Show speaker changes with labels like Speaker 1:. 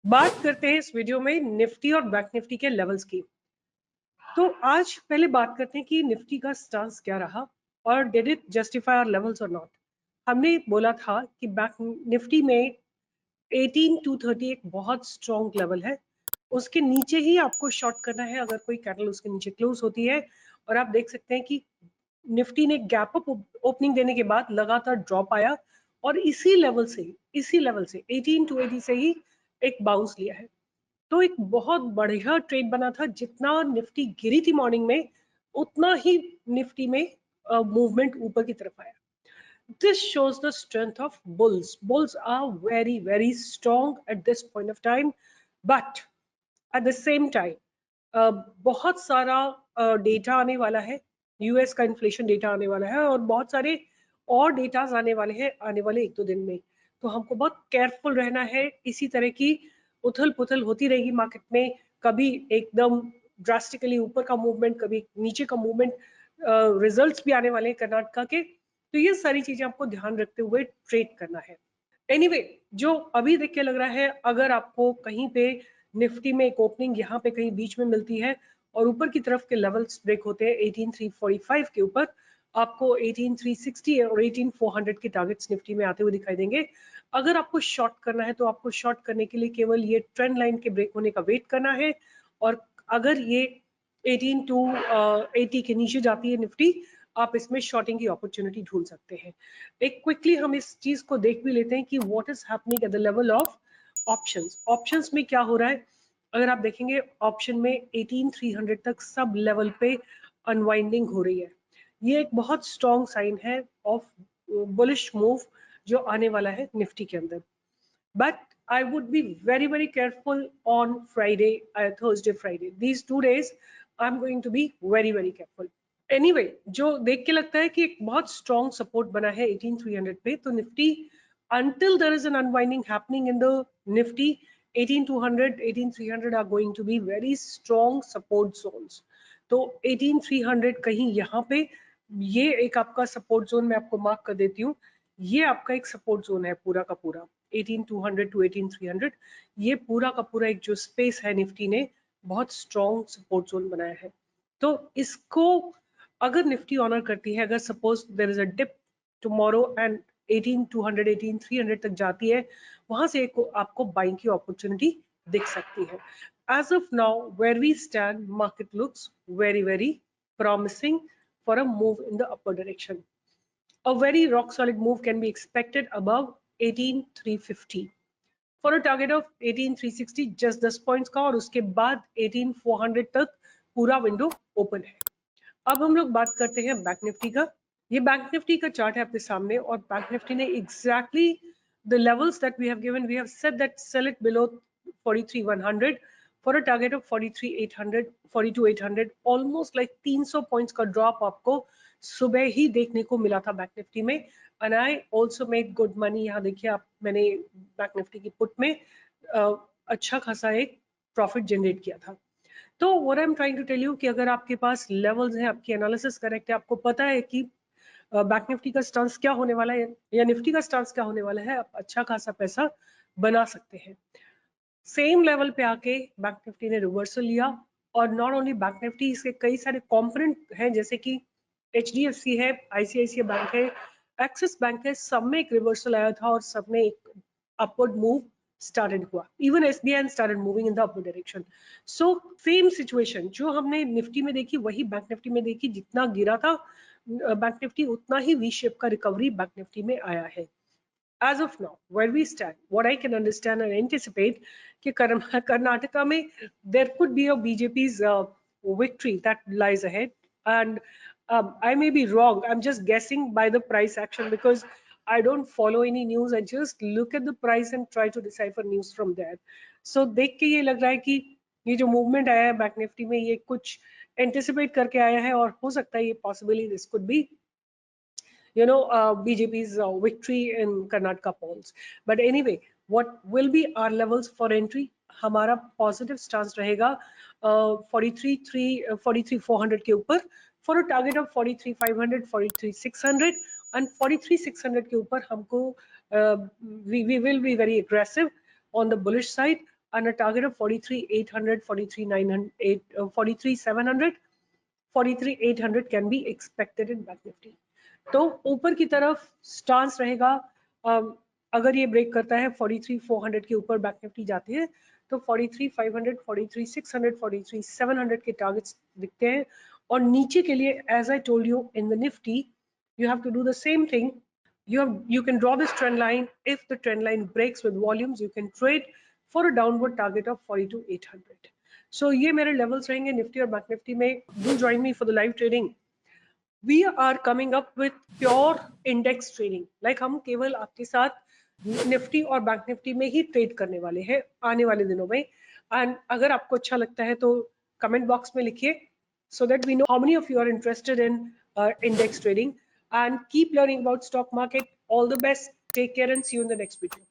Speaker 1: बात करते हैं इस वीडियो में निफ्टी और बैंक निफ्टी के लेवल्स की। तो आज पहले बात करते हैं कि निफ्टी का स्टांस क्या रहा और did it justify our levels और नॉट। हमने बोला था कि बैंक निफ्टी में 18230 एक बहुत स्ट्रॉन्ग लेवल है, उसके नीचे ही आपको शॉर्ट करना है अगर कोई कैंडल उसके नीचे क्लोज होती है। और आप देख सकते हैं कि निफ्टी ने गैप अप ओपनिंग देने के बाद लगातार ड्रॉप आया और इसी लेवल से 1880 से ही एक बाउंस लिया है। तो एक बहुत बढ़िया ट्रेड बना था। जितना निफ्टी गिरी थी मॉर्निंग में, उतना ही निफ्टी में मूवमेंट ऊपर की तरफ आया। This shows the strength of bulls. Bulls are very, very strong at this point of time, but at the same time, बहुत सारा डेटा आने वाला है। यूएस का इन्फ्लेशन डेटा आने वाला है और बहुत सारे और डेटाज आने वाले हैं आने वाले एक दो दिन में। तो हमको बहुत केयरफुल रहना है। इसी तरह की उथल पुथल होती रहेगी मार्केट में, कभी एकदम ड्रास्टिकली ऊपर का मूवमेंट, कभी नीचे का मूवमेंट। रिजल्ट्स भी आने वाले हैं कर्नाटका के, तो ये सारी चीजें आपको ध्यान रखते हुए ट्रेड करना है। एनीवे जो अभी देख के लग रहा है, अगर आपको कहीं पे निफ्टी में एक ओपनिंग यहाँ पे कहीं बीच में मिलती है और ऊपर की तरफ के लेवल्स ब्रेक होते हैं 18345 के ऊपर, आपको 18360 और 18400 के टारगेट्स निफ्टी में आते हुए दिखाई देंगे। अगर आपको शॉर्ट करना है तो आपको शॉर्ट करने के लिए केवल ये ट्रेंड लाइन के ब्रेक होने का वेट करना है। और अगर ये 18 टू 80 के नीचे जाती है निफ्टी, आप इसमें शॉर्टिंग की अपॉर्चुनिटी ढूंढ सकते हैं। एक क्विकली हम इस चीज को देख भी लेते हैं कि what is happening at the level of options. Options में क्या हो रहा है, अगर आप देखेंगे ऑप्शन में 18300 तक सब लेवल पे अनवाइंडिंग हो रही है। ये एक बहुत स्ट्रॉन्ग साइन है ऑफ बुलिश मूव जो आने वाला है निफ्टी के अंदर। But I would be very, very careful on Friday, Thursday, Friday. These 2 days, I'm going to be very, very careful. Anyway, जो देख के लगता है कि एक बहुत strong support बना है 18300 पे, तो Nifty until there is an unwinding happening in the Nifty, 18200, 18300 are going to be very strong support zones. तो 18300 कहीं यहाँ पे, ये एक आपका सपोर्ट जोन मैं आपको मार्क कर देती हूँ। ये आपका एक सपोर्ट जोन है पूरा का पूरा 18200 टू 18300। ये पूरा का पूरा एक जो स्पेस है निफ्टी ने बहुत स्ट्रॉन्ग सपोर्ट जोन बनाया है। तो इसको अगर निफ्टी ऑनर करती है, अगर suppose there is a dip tomorrow and 18200 18300 तक जाती है, वहां से एक आपको बाइंग की अपॉर्चुनिटी दिख सकती है। As of now where we stand, market looks very very promising for a move in the upper direction. A very rock solid move can be expected above 18350 for a target of 18360, just 10 points का, और उसके बाद 18400 तक पूरा window open है। अब हम लोग बात करते हैं बैंक निफ्टी का। ये बैंक निफ्टी का चार्ट है आपके सामने और बैंक निफ्टी ने exactly the levels that we have given, we have said that sell it below 43100 for a target of 43800 42800। Almost like 300 points का ड्रॉप आपको सुबह ही देखने को मिला था बैंक निफ्टी में। And I also made good money. यहाँ देखिए आप, मैंने बैंक निफ्टी की पुट में अच्छा खासा एक प्रॉफिट जनरेट किया था। तो what I am trying to tell you कि अगर आपके पास लेवल्स हैं, आपकी एनालिसिस करेक्ट है, आपको पता है कि बैंक निफ्टी का स्टांस क्या होने वाला है या निफ्टी का स्टांस क्या होने वाला है, आप अच्छा खासा पैसा बना सकते हैं। सेम लेवल पे आके बैंक निफ्टी ने रिवर्सल लिया। और नॉट ओनली बैंक निफ्टी, इसके कई सारे कंपोनेंट हैं, जैसे कि एचडीएफसी है, आईसीआईसीआई बैंक है, एक्सिस बैंक है, सब में एक रिवर्सल आया था और सब में एक अपवर्ड मूव स्टार्टेड हुआ। Even SBI started moving in the upward direction. So same situation जो हमने निफ्टी में देखी वही बैंक निफ्टी में देखी। जितना गिरा था बैंक निफ्टी, उतना ही वी शेप का रिकवरी बैंक निफ्टी में आया है। As of now, where we stand, what I can understand and anticipate कि कर्नाटका में there could be a BJP's victory that lies ahead, and I may be wrong. I'm just guessing by the price action because I don't follow any news. I just look at the price and try to decipher news from there. So देख के ये लग रहा है कि ये जो movement आया है बैंक निफ्टी में, ये कुछ एंटिसिपेट करके आया है और हो सकता है ये possibly this could be BJP's victory in Karnataka polls. But anyway, what will be our levels for entry? हमारा पॉजिटिव स्टांस रहेगा 43400 के ऊपर for a target of 43500 43600 and 43600 के ऊपर हमको we will be very aggressive on the bullish side. and a target of 43,800, 43,900, 43,700, 43,800 can be expected in Bank Nifty. तो ऊपर की तरफ स्टांस रहेगा। अगर ये ब्रेक करता है 43,400 के ऊपर बैंक निफ्टी जाती है तो 43,500, 43,600, 43,700 के टारगेट्स दिखते हैं। और नीचे के लिए as I told you in the Nifty you have to do the same thing. You can draw this trend line. If the trend line breaks with volumes, you can trade for a downward target of 42,800. So ये मेरे levels रहेंगे Nifty और bank Nifty में। Do join me for the live trading. We are coming up with pure index trading. Like हम केवल आपके साथ Nifty और बैंक निफ्टी में ही ट्रेड करने वाले हैं आने वाले दिनों में। एंड अगर आपको अच्छा लगता है तो कमेंट बॉक्स में लिखिए so that we know how many of you are interested in index trading, and keep learning about stock market. All the best. Take care and see you in the next video.